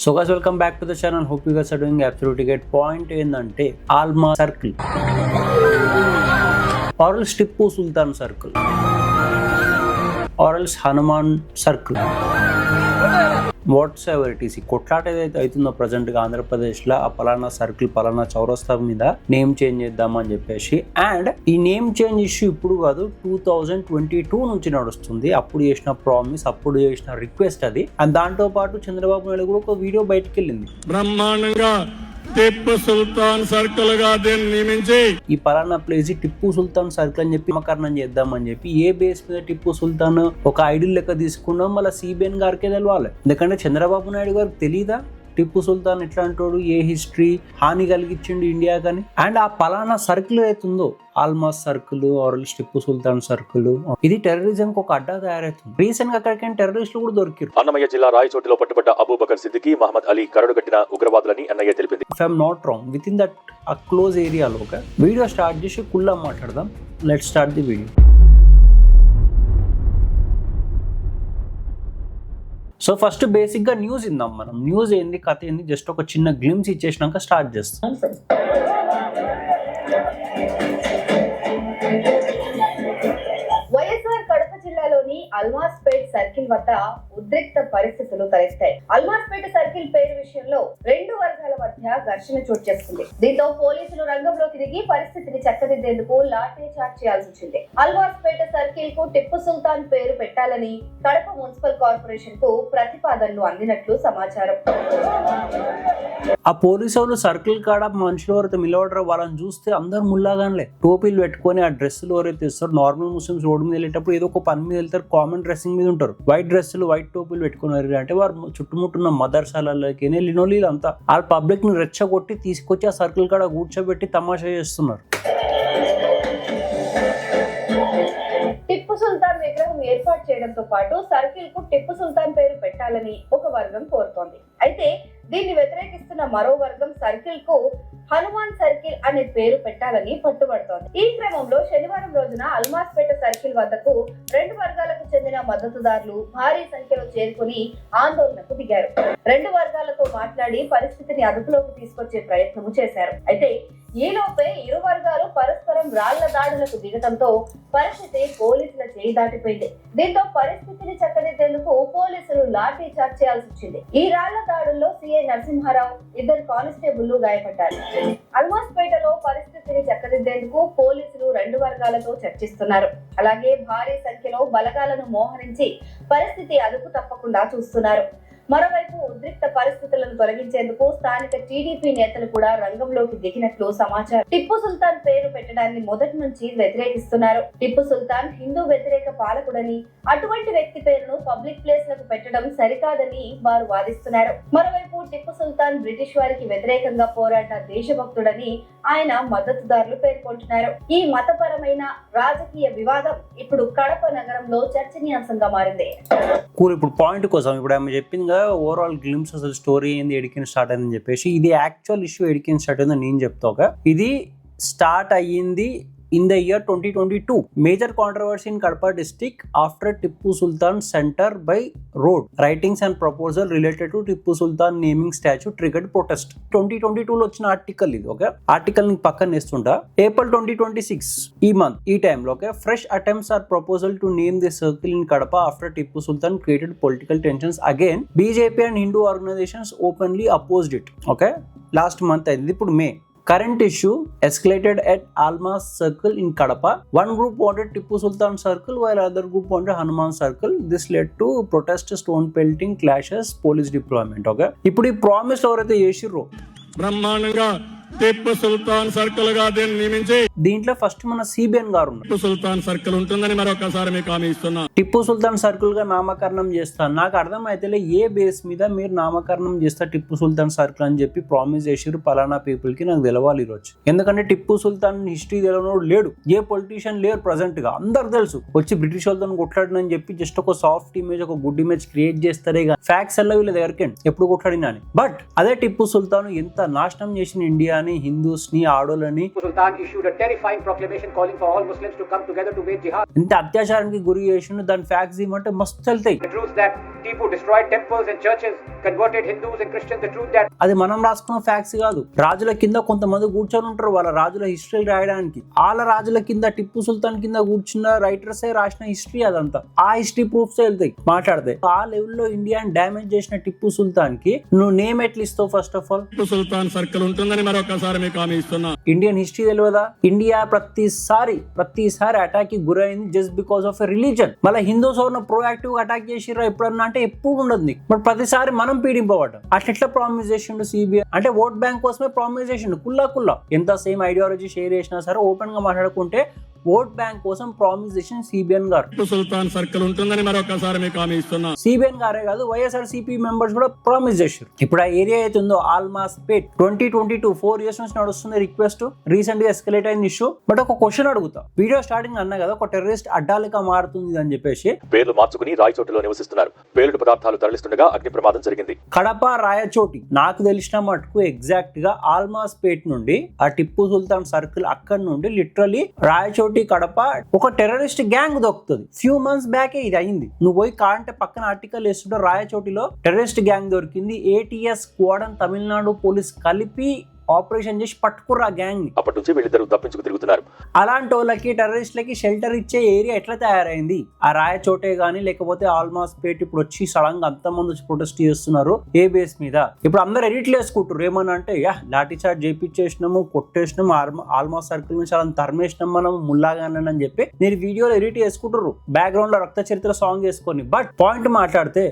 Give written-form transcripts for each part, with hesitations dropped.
So guys, welcome back to the channel. Hope you guys are doing absolutely great. Point ఏందంటే Alma circle or else Tipu Sultan circle or else Hanuman circle whatsoever it is. ఈ కొట్లాట ఏదైతే అవుతుందో ప్రజెంట్గా ఆంధ్రప్రదేశ్లో ఆ పలానా సర్కిల్ పలానా చౌరస్తా మీద నేమ్ చేంజ్ చేద్దామని చెప్పేసి, అండ్ ఈ నేమ్ చేంజ్ ఇష్యూ ఇప్పుడు కాదు 2022 నుంచి నడుస్తుంది. అప్పుడు చేసిన ప్రామిస్, అప్పుడు చేసిన రిక్వెస్ట్ అది. అండ్ దాంతో పాటు చంద్రబాబు నాయుడు కూడా ఒక వీడియో బయటకు వెళ్ళింది, బ్రహ్మాండంగా టిప్పు సుల్తాన్ సర్కిల్ గా దీన్ని నియమించి ఈ పలానా ప్లేస్ టిప్పు సుల్తాన్ సర్కిల్ అని చెప్పి నామకరణం చేద్దామని చెప్పి. ఏ బేస్ మీద టిప్పు సుల్తాన్ ఒక ఐడిల్ లెక్క తీసుకున్నాం, మళ్ళీ సిబిఎన్ గారికే తెలవాలి. ఎందుకంటే చంద్రబాబు నాయుడు గారికి తెలీదా టిప్పు సుల్తాన్ ఎట్లాంటోడు, ఏ హిస్టరీ హాని కలిగించిండు ఇండియా కానీ. అండ్ ఆ పలానా సర్కిల్ అవుతుందో Almas circle or Tippu Sultan circle, ఇది టెర్రరిజం కు ఒక అడ్డా తయారవుతుంది. రీసెంట్ గా అక్కడికి టెర్రరిస్టులు కూడా దొరికారు. అన్నమయ్య జిల్లా రాయచోటిలో పట్టుబడ్డ అబూబకర్ సిద్దికి, మహమ్మద్ అలీ కరడుగట్టిన ఉగ్రవాదులని అన్నయ్య తెలిపింది. If I'm not wrong, with in that ఆ క్లోజ్ ఏరియాలో ఒక వీడియో స్టార్ట్ చేసి కుల్లా మాట్లాడదాం. Let start the video. So first basic గా న్యూస్ ఇందాం మనం. న్యూస్ ఏంది, కథ ఏంది, జస్ట్ ఒక చిన్న గ్లిమ్స్ ఇచ్చేసినాక స్టార్ట్ చేస్తాం. వైఎస్ఆర్ కడప జిల్లాలోని అల్మాస్పేట్ సర్కిల్ వద్ద ఉద్రిక్త పరిస్థితులు తలెత్తాయి. అల్మాస్పేట సర్కిల్ పేరు విషయంలో రెండు వర్గాల మధ్య ఘర్షణ చోటు చేసుకుంది. దీంతో పోలీసులు రంగంలోకి దిగి పరిస్థితిని చక్కదిద్దేందుకు లాఠీ చార్జ్ చేయాల్సి వచ్చింది. అల్మాస్పేట సర్కిల్ కు టిప్పు సుల్తాన్ పేరు పెట్టాలని కడప మున్సిపల్ కార్పొరేషన్ కు ప్రతిపాదనలు అందినట్లు సమాచారం. ఆ పోలీసు వాళ్ళు సర్కిల్ కాడ మనుషులు ఎవరైతే నిలబడరో వాళ్ళని చూస్తే అందరు ముల్లాగానే టోపీలు పెట్టుకొని ఆ డ్రెస్సులు ఎవరైతే ఇస్తారు, నార్మల్ ముస్లిమ్స్ రోడ్డు మీద వెళ్ళేటప్పుడు ఏదో ఒక పని మీద వెళ్తారు, కామన్ డ్రెస్సింగ్ మీద ఉంటారు, వైట్ డ్రెస్సులు వైట్ టోపీలు పెట్టుకున్నారు అంటే వారు చుట్టుముట్టున్న మదర్సాలకి లినోలీలు అంతా ఆ పబ్లిక్ ని రెచ్చగొట్టి తీసుకొచ్చి ఆ సర్కిల్ కాడ కూర్చోబెట్టి తమాషా చేస్తున్నారు. టిప్పు సుల్తాన్ విగ్రహం ఏర్పాటు చేయడంతో పాటు సర్కిల్ కు టిప్పు సుల్తాన్ పేరు పెట్టాలని ఒక వర్గం కోరుతోంది. అయితే దీన్ని వ్యతిరేకిస్తున్న మరో వర్గం సర్కిల్ కు హనుమాన్ సర్కిల్ అనే పేరు పెట్టాలని పట్టుబడుతోంది. ఈ క్రమంలో శనివారం రోజున అల్మాస్పేట సర్కిల్ వద్దకు రెండు వర్గాలకు చెందిన మద్దతుదారులు భారీ సంఖ్యలో చేరుకుని ఆందోళనకు దిగారు. రెండు వర్గాలతో మాట్లాడి పరిస్థితిని అదుపులోకి తీసుకొచ్చే ప్రయత్నం చేశారు. అయితే ఈలోపే ఇరు వర్గాలు పరస్పరం రాళ్ల దాడులకు దిగటంతో పరిస్థితి పోలీసుల చేయి దాటిపోయింది. దీంతో పరిస్థితిని చక్కదిద్దేందుకు పోలీసులు లాఠీ చార్జ్ చేయాల్సి వచ్చింది. ఈ రాళ్ల దాడుల్లో సిఐ నరసింహారావు, ఇద్దరు కానిస్టేబుల్ గాయపడ్డారు. అల్మాస్పేటలో పరిస్థితిని చక్కదిద్దేందుకు పోలీసులు రెండు వర్గాలతో చర్చిస్తున్నారు. అలాగే భారీ సంఖ్యలో బలగాలను మోహరించి పరిస్థితి అదుపు తప్పకుండా చూస్తున్నారు. మరోవైపు ఉద్రిక్త పరిస్థితులను తొలగించేందుకు స్థానిక టీడీపీ నేతలు కూడా రంగంలోకి దిగినట్లు సమాచారం. టిప్పు సుల్తాన్ పేరు పెట్టడాన్ని మొదటి నుంచి వ్యతిరేకిస్తున్నారు. టిప్పు సుల్తాన్ హిందూ వ్యతిరేక పాలకుడని, అటువంటి వ్యక్తి పేరును పబ్లిక్ ప్లేస్ లకు పెట్టడం సరికాదని వారు వాదిస్తున్నారు. మరోవైపు టిప్పు సుల్తాన్ బ్రిటిష్ వారికి వ్యతిరేకంగా పోరాడిన దేశభక్తుడని ఆయన మద్దతుదారులు పేర్కొంటున్నారు. ఈ మతపరమైన రాజకీయ వివాదం ఇప్పుడు కడప నగరంలో చర్చనీయాంశంగా మారింది. ఇప్పుడు పాయింట్ కోసం ఇప్పుడు ఆమె చెప్పింది ఓవరాల్ గ్లిమ్స్ అసలు స్టోరీ ఏంది, ఎడికిన్ స్టార్ట్ అయిందని చెప్పేసి. ఇది యాక్చువల్ ఇష్యూ ఎడికిన్ స్టార్ట్ అయిందని నేను చెప్తా. ఇది స్టార్ట్ అయ్యింది in the year 2022. Major controversy in Kadapa district after Tippu Sultan Center by road writings and proposal related to Tippu Sultan naming statue triggered protest. 2022 లో వచ్చిన ఆర్టికల్ ఇది. ఓకే, ఆర్టికల్ ని పక్కన వేస్తుంటా. April 2026 ఈ మంత్ ఈ time లో fresh attempts are proposal to name the circle in Kadapa after Tippu Sultan created political tensions again. BJP and Hindu organizations openly opposed it. Okay, last month అయింది. ఇప్పుడు మే. Current issue escalated at Almas Circle in Kadapa. One group wanted Tippu Sultan Circle while other group wanted Hanuman Circle. This led to protest, stone pelting, clashes, police deployment. Okay. ఇప్పుడు ఈ promise ఎవరైతే చేసిర్రో బ్రహ్మాండంగా Tipu Sultan circle గా దీన్ని నియమించి దీంట్లో first మన CBN గారు ఉన్నారు. టిప్పు సుల్తాన్ సర్కిల్ ఉంటుందని మరొకసారి మీకు హామీ ఇస్తున్నా. టిప్పు సుల్తాన్ సర్కిల్ గా నామకరణం చేస్తాను. నాకు అర్థం అయితే ఏ బేస్ మీద మీరు నామకరణం చేస్తా టిప్పు సుల్తాన్ సర్కిల్ అని చెప్పి ప్రామిస్ చేసిరు పలానా పీపుల్ కి, నాకు తెలవాలి ఈరోజు. ఎందుకంటే టిప్పు సుల్తాన్ హిస్టరీ తెలవనోడు లేడు, ఏ పొలిటీషియన్ లేరు ప్రెసెంట్ గా. అందరు తెలుసు వచ్చి బ్రిటిష్ వాళ్ళతో కొట్లాడినని చెప్పి జస్ట్ ఒక సాఫ్ట్ ఇమేజ్, ఒక గుడ్ ఇమేజ్ క్రియేట్ చేస్తారే కానీ ఫ్యాక్ట్స్ అలా వీళ్ళ దగ్గరికి ఎప్పుడు కొట్లాడినా అని. బట్ అదే టిప్పు సుల్తాన్ ఎంత నాశనం చేసిన ఇండియాని, హిందూస్ ని, ఆడోళ్ళని. Sultan issued a terrifying proclamation calling for all Muslims to come together to wage jihad. ఇంత అత్యాచారానికి గురి చేసిన దాని ఫ్యాక్ట్స్ ఏమంటే మస్తు వెళ్తాయి. The truth that Tipu destroyed temples and churches, converted Hindus and Christians. The truth that అది మనం రాసుకున్న ఫ్యాక్ట్స్ కాదు. రాజుల కింద కొంతమంది కూర్చొని ఉంటారు వాళ్ళ రాజుల హిస్టరీ రాయడానికి. వాళ్ళ రాజుల కింద టిప్పు సుల్తాన్ కింద కూర్చున్న రైటర్సే రాసిన హిస్టరీ అదంతా. ఆ హిస్టరీ ప్రూఫ్స్ వెళ్తాయి మాట్లాడితే. ఆ లెవెల్లో ఇండియాని డ్యామేజ్ చేసిన టిప్పు సుల్తాన్ కి నువ్వు నేమ్ ఎట్లా ఇస్తావు? First of all Tippu Sultan circle ఉంటుందని మరొకసారి మీకు హామీ ఇస్తున్నా. ఇండియన్ హిస్టరీ తెలియదా? ఇండియా ప్రతిసారి అటాక్ కి గురైంది just because of a religion. మళ్ళీ హిందూస్ ఎవరిన ప్రోయాక్టివ్ అటాక్ చేసిరా ఎప్పుడన్నా అంటే ఎప్పుడు ఉండదు నీకు. బట్ ప్రతిసారి మనం పీడింపబడ్డాం. అట్లా ఎట్లా ప్రామిస్ చేసిండు సిబిఐ అంటే ఓట్ బ్యాంక్ కోసమే ప్రామిస్ చేసిండు. కుల్లా ఎంత సేమ్ ఐడియాలజీ షేర్ చేసినా సరే ఓపెన్ గా మాట్లాడుకుంటే ఓట్ బ్యాంక్ కోసం ప్రామిస్ చేసిన సిబిఎన్ గారు. టిప్పు సుల్తాన్ సర్కిల్ ఉంటుందని మరొకసారి మీకు హామీ ఇస్తున్నా. సిబిఎన్ గారే కాదు వైఎస్ఆర్సీపీ మెంబర్స్ కూడా ప్రామిస్ చేశారు. ఇప్పుడు ఆ ఏరియా అయితే ఉందో ఆల్మాస్ పేట్ 2022 4 years నుంచి నడుస్తుంది రిక్వెస్ట్. రీసెంట్ గా ఎస్కలేట్ అయిన ఇష్యూ. బట్ ఒక క్వశ్చన్ అడుగుతా. వీడియో స్టార్టింగ్ అన్నా కదా ఒక టెర్రరిస్ట్ అడ్డాలిగా మారుతుంది అని చెప్పేసి పేర్లు మార్చుకుని రాయచోటిలో నివసిస్తున్నారు. పేలుడు పదార్థాలు తరలిస్తుండగా అగ్ని ప్రమాదం జరిగింది. కడప రాయచోటి నాకు తెలిసిన మటుకు ఎగ్జాక్ట్ గా ఆల్మాస్ పేట్ నుండి ఆ టిప్పు సుల్తాన్ సర్కిల్ అక్కడ నుండి లిటరలీ రాయచోటి కడప ఒక టెర్రరిస్ట్ గ్యాంగ్ దొరుకుతుంది. ఫ్యూ మంత్స్ బ్యాక్ ఇది అయింది. నువ్వు పోయి కాంటే పక్కన ఆర్టికల్ వేస్తుంటే రాయచోటిలో టెర్రరిస్ట్ గ్యాంగ్ దొరికింది. ATS స్క్వాడన్ తమిళనాడు పోలీస్ కలిపి ఆపరేషన్ చేసి పట్టుకుర్రు ఆ గ్యాంగ్ ని. అప్పటి నుంచి వీళ్ళిద్దరూ తప్పించుకు తిరుగుతున్నారు. అలాంటి వాళ్ళకి టెర్రరిస్ట్లకి షెల్టర్ ఇచ్చే ఏరియా ఎట్లా తయారైంది? ఆ రాయచోటే గానీ లేకపోతే ఆల్మాస్ పేట్ ఇప్పుడు వచ్చి సడన్ గా అంతమంది వచ్చి ప్రొటెస్ట్ చేస్తున్నారు ఏ బేస్ మీద? ఇప్పుడు అందరు ఎడిట్లు వేసుకుంటారు ఏమన్నా అంటే లాఠీ చార్జ్ చేపించేసినాము, కొట్టేసినాము, ఆల్మాస్ సర్కిల్ నుంచి అలా తరిమేసినాం మనం ముల్లాగానే అని చెప్పి మీరు వీడియోలో ఎడిట్ చేసుకుంటారు బ్యాక్గ్రౌండ్ లో రక్త చరిత్ర సాంగ్ వేసుకొని. బట్ పాయింట్ మాట్లాడితే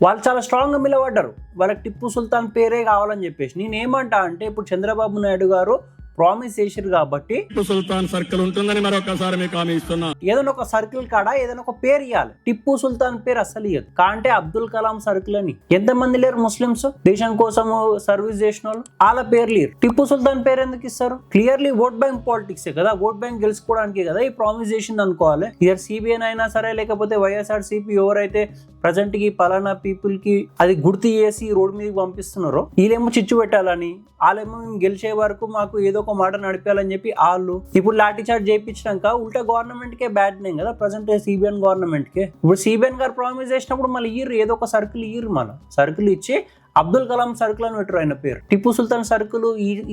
వాళ్ళు చాలా స్ట్రాంగ్ గా నిలబడ్డారు. వాళ్ళకి టిప్పు సుల్తాన్ పేరే కావాలని చెప్పేసి. నేనేమంటా అంటే ఇప్పుడు చంద్రబాబు నాయుడు గారు ప్రామిస్ చేసిరు కాబట్టి టిప్పు సుల్తాన్ సర్కిల్ ఉంటుందని మరొకసారి మీకు హామీ ఇస్తున్నా. ఏదైనా ఒక సర్కిల్ కాడ ఏదైనా ఒక పేరు ఇవ్వాలి. టిప్పు సుల్తాన్ పేరు అసలు ఇవ్వదు. కాంటే అబ్దుల్ కలాం సర్కిల్ అని ఎంతమంది లేరు ముస్లిమ్స్ దేశం కోసం సర్వీస్ చేసిన వాళ్ళు? వాళ్ళ పేరు లేరు. టిప్పు సుల్తాన్ పేరు ఎందుకు ఇస్తారు? క్లియర్లీ ఓట్ బ్యాంక్ పాలిటిక్స్ కదా. ఓట్ బ్యాంక్ గెలుచుకోవడానికి కదా ఈ ప్రామిస్ చేసింది అనుకోవాలి. ఇదర్ సిబిఎన్ అయినా సరే లేకపోతే వైఎస్ఆర్సీపీ ఎవరైతే ప్రజెంట్ కి పలానా పీపుల్ కి అది గుర్తు చేసి రోడ్ మీదకి పంపిస్తున్నారో వీళ్ళేమో చిచ్చు పెట్టాలని, వాళ్ళేమో మేము గెలిచే వరకు మాకు ఏదో ఒక మాట నడిపాలని చెప్పి వాళ్ళు ఇప్పుడు లాఠీ చార్జ్ చేయించాక ఉల్టా గవర్నమెంట్ కే బ్యాడ్ నేమ్ కదా ప్రజెంట్ సిబిఎన్ గవర్నమెంట్ కే. ఇప్పుడు సిబిఎన్ గారు ప్రామిస్ చేసినప్పుడు మళ్ళీ ఏదో ఒక సర్కిల్ మన సర్కిల్ ఇచ్చి అబ్దుల్ కలాం సర్కిల్ అని పెట్టరు ఆయన పేరు. టిప్పు సుల్తాన్ సర్కిల్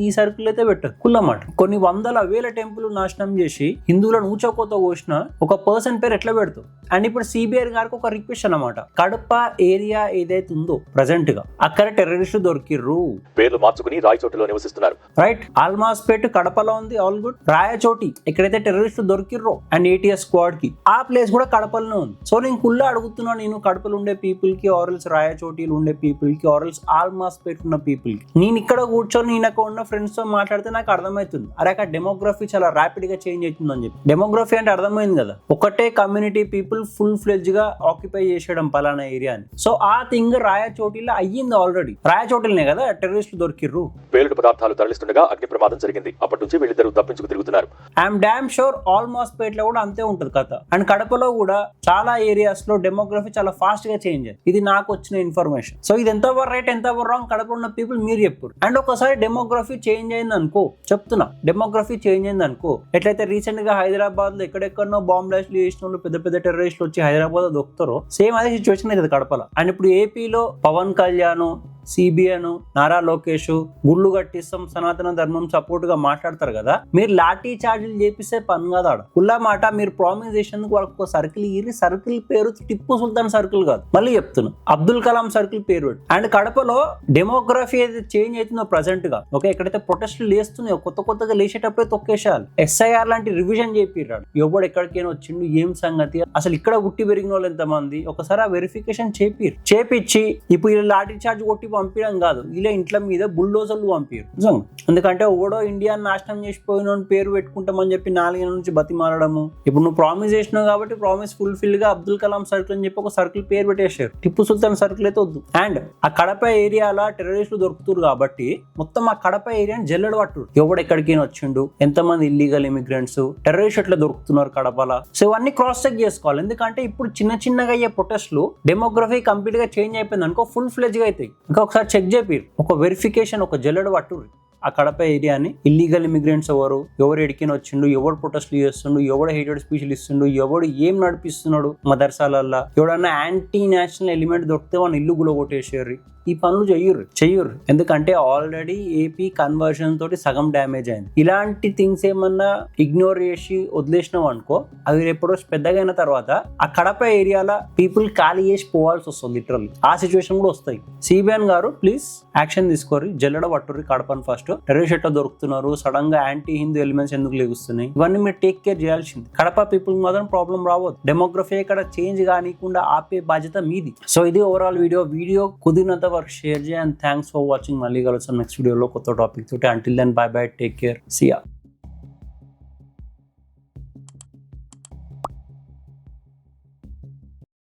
ఈ సర్కిల్ అయితే పెట్టరు. కుల్లమాట కొన్ని వందల వేల టెంపుల్ నాశనం చేసి హిందువులను ఊచకోత కోసిన ఒక పర్సన్ పేరు ఎట్లా పెడతావు? అండ్ ఇప్పుడు సిబిఐ గారికి ఒక రిక్వెస్ట్ అన్నమాట. కడప ఏరియా ఏదైతే ఉందో ప్రెసెంట్ గా అక్కడ టెర్రరిస్టులు దొరికిర్రు. పేర్లు మార్చుకుని రాయచోటిలో నివసిస్తున్నారు. రైట్. ఆల్మాస్ పేట్ కడపలో ఉంది. All good. రాయచోటి ఎక్కడైతే టెర్రరిస్టులు దొరికిర్రో అండ్ ATS స్క్వాడ్ కి ఆ ప్లేస్ కూడా కడపలోనే ఉంది. సో నేను కుల్లా అడుగుతున్నాను, నేను కడపలో ఉండే పీపుల్ కి ఆరల్స్ రాయచోటిలో ఉండే పీపుల్ కి ఆరల్స్ ఆల్మాస్ పేట్ ఉన్న పీపుల్ కి నేను ఇక్కడ కూర్చొని నేను అక్కడ ఉన్న ఫ్రెండ్స్ తో మాట్లాడితే నాకు అర్థమవుతుంది అరే అక్కడ డెమోగ్రఫీ చాలా ర్యాపిడ్ గా చేంజ్ అవుతుందని చెప్పి. డెమోగ్రఫీ అంటే అర్థమైంది కదా, ఒకటే కమ్యూనిటీ పీపుల్ ఫుల్ ఫ్లెడ్జ్ గా ఆక్యుపై చేసేయడం పలానా ఏరియాని. సో ఆ థింగ్ రాయచోటిలో అయ్యింది ఆల్రెడీ. రాయచోటిలోనే కదా టెర్రరిస్టులు దొరికిర్రు. పేలుడు పదార్థాలు తరలిస్తుండగా అగ్ని ప్రమాదం జరిగింది. అప్పటి నుంచి వీళ్ళిద్దరూ తప్పించుకు తిరుగుతున్నారు. ఐఎమ్ డామ్ షూర్ ఆల్మాస్ పేట్ లో కూడా అంతే ఉంటది కథ. అండ్ కడపలో కూడా చాలా ఏరియాస్ లో డెమోగ్రఫీ చాలా ఫాస్ట్ గా చేంజ్ అయ్యింది. ఇది నాకు వచ్చిన ఇన్ఫర్మేషన్. సో ఇది ఎంత రైట్ ఎంత రాంగ్ కడప ఉన్న పీపుల్ మీరు చెప్పారు. అండ్ ఒకసారి డెమోగ్రఫీ చేంజ్ అయింది అనుకో, చెప్తున్నా డెమోగ్రఫీ చేంజ్ అయింది అనుకో, ఎట్లయితే రీసెంట్ గా హైదరాబాద్ లో ఎక్కడెక్కడో బాంబ్ బ్లాస్ట్లు చేసిన వాళ్ళు పెద్ద పెద్ద టెర్రరిస్టులు వచ్చి హైదరాబాద్ లో దొక్కుతారో సేమ్ అదే సిచ్యువేషన్ అవుతుంది కడపలో. అండ్ ఇప్పుడు ఏపీలో పవన్ కళ్యాణ్, సిబిఎన్, నారా లోకేష్ గుళ్ళు కట్టిస్తాం సనాతన ధర్మం సపోర్ట్ గా మాట్లాడతారు కదా. మీరు లాఠీ చార్జీలు చేపిస్తే పని కాదు ఆడ. కుల్లా మాట మీరు ప్రామిస్ చేసేందుకు వాళ్ళకి ఒక సర్కిల్ ఇరి. సర్కిల్ పేరు టిప్పు సుల్తాన్ సర్కిల్ కాదు, మళ్ళీ చెప్తున్నా అబ్దుల్ కలాం సర్కిల్ పేరు. అండ్ కడపలో డెమోగ్రఫీ ఏదైతే చేంజ్ అవుతుందో ప్రెసెంట్ గా ఓకే, ఎక్కడైతే ప్రొటెస్ట్లు లేస్తున్నాయో కొత్తగా లేచేటప్పుడే తొక్కేసేయాలి. SIR లాంటి రివిజన్ చేపిరాడు. ఎవడు ఎక్కడికైనా వచ్చిండు ఏం సంగతి, అసలు ఇక్కడ గుట్టి పెరిగిన వాళ్ళు ఎంతమంది, ఒకసారి ఆ వెరిఫికేషన్ చేపించి ఇప్పుడు ఇలా లాఠీ చార్జ్ కొట్టి పంపించడం కాదు, ఇలా ఇంట్ల మీద బుల్డోజర్లు పంపారు నిజంగా. ఎందుకంటే ఓడో ఇండియా నాశనం చేసిపోయిన పేరు పెట్టుకుంటామని చెప్పి 4 ఏళ్ళ నుంచి బతిమాలడము. ఇప్పుడు నువ్వు ప్రామిస్ చేసినావు కాబట్టి ప్రామిస్ ఫుల్ఫిల్ గా అబ్దుల్ కలాం సర్కిల్ అని చెప్పి ఒక సర్కిల్ పేరు పెట్టేశారు. టిప్పు సుల్తాన్ సర్కిల్ అయితే వద్దు. అండ్ ఆ కడప ఏరియాలో టెర్రరిస్టులు దొరుకుతారు కాబట్టి మొత్తం ఆ కడప ఏరియాని జల్లెడ పట్టురు. ఎవడు ఎక్కడికైనా వచ్చిండు, ఎంతమంది ఇల్లీగల్ ఇమిగ్రెంట్స్, టెర్రరిస్ట్ ఎట్లా దొరుకుతున్నారు కడపలో. సో ఇవన్నీ క్రాస్ చెక్ చేసుకోవాలి. ఎందుకంటే ఇప్పుడు చిన్నగా అయ్యే ప్రొటెస్ట్లు డెమోగ్రఫీ కంప్లీట్ గా చేంజ్ అయిపోయింది అనుకో, ఫుల్ ఫ్లెడ్జ్ గా అవుతాయి. ఇంకా ఒకసారి చెక్ చేపి ఒక వెరిఫికేషన్ ఒక జల్లెడ పట్టుర్రి. ఆ కడప ఏరియాని ఇల్లీగల్ ఇమిగ్రెంట్స్ ఎవరు ఎడికిన వచ్చిండు, ఎవడు ప్రొటెస్ట్లు చేస్తుండు, ఎవడు హేటెడ్ స్పీచ్లు ఇస్తుండు, ఎవడు ఏం నడిపిస్తున్నాడు మదర్సాలల్లా, ఎవడన్నా యాంటీ నేషనల్ ఎలిమెంట్ దొరికితే వాళ్ళని ఇల్లు గులగొట్టేసారు. ఈ పనులు చెయ్యరు ఎందుకంటే ఆల్రెడీ ఏపీ కన్వర్షన్ తోటి సగం డ్యామేజ్ అయింది. ఇలాంటి థింగ్స్ ఏమన్నా ఇగ్నోర్ చేసి వదిలేసినాం అనుకో, అవి రేపటి రోజు పెద్దగా అయిన తర్వాత ఆ కడప ఏరియాలో పీపుల్ ఖాళీ చేసి పోవాల్సి వస్తుంది. లిటరల్లీ ఆ సిచ్యువేషన్ కూడా వస్తాయి. సిబిఎన్ గారు ప్లీజ్ యాక్షన్ తీసుకోరు, జల్లెడ పట్టుర్రి కడపని. ఫస్ట్ టెర్రరిస్ట్ ఎట్లా దొరుకుతున్నారు, సడన్ గా యాంటీ హిందూ ఎలిమెంట్స్ ఎందుకు లేగుస్తున్నాయి, ఇవన్నీ మీరు టేక్ కేర్ చేయాల్సింది. కడప పీపుల్ మాత్రం ప్రాబ్లం రావద్దు. డెమోగ్రఫీ ఇక్కడ చేంజ్ కానికుండా ఆపే బాధ్యత మీది. సో ఇది ఓవరాల్ వీడియో కుదిరినంత వరకు షేర్ చేయండి. Thanks for watching. మళ్ళీ కలుస్తాం నెక్స్ట్ వీడియోలో కొత్త టాపిక్ తోటి. Until then bye bye, take care, see yeah.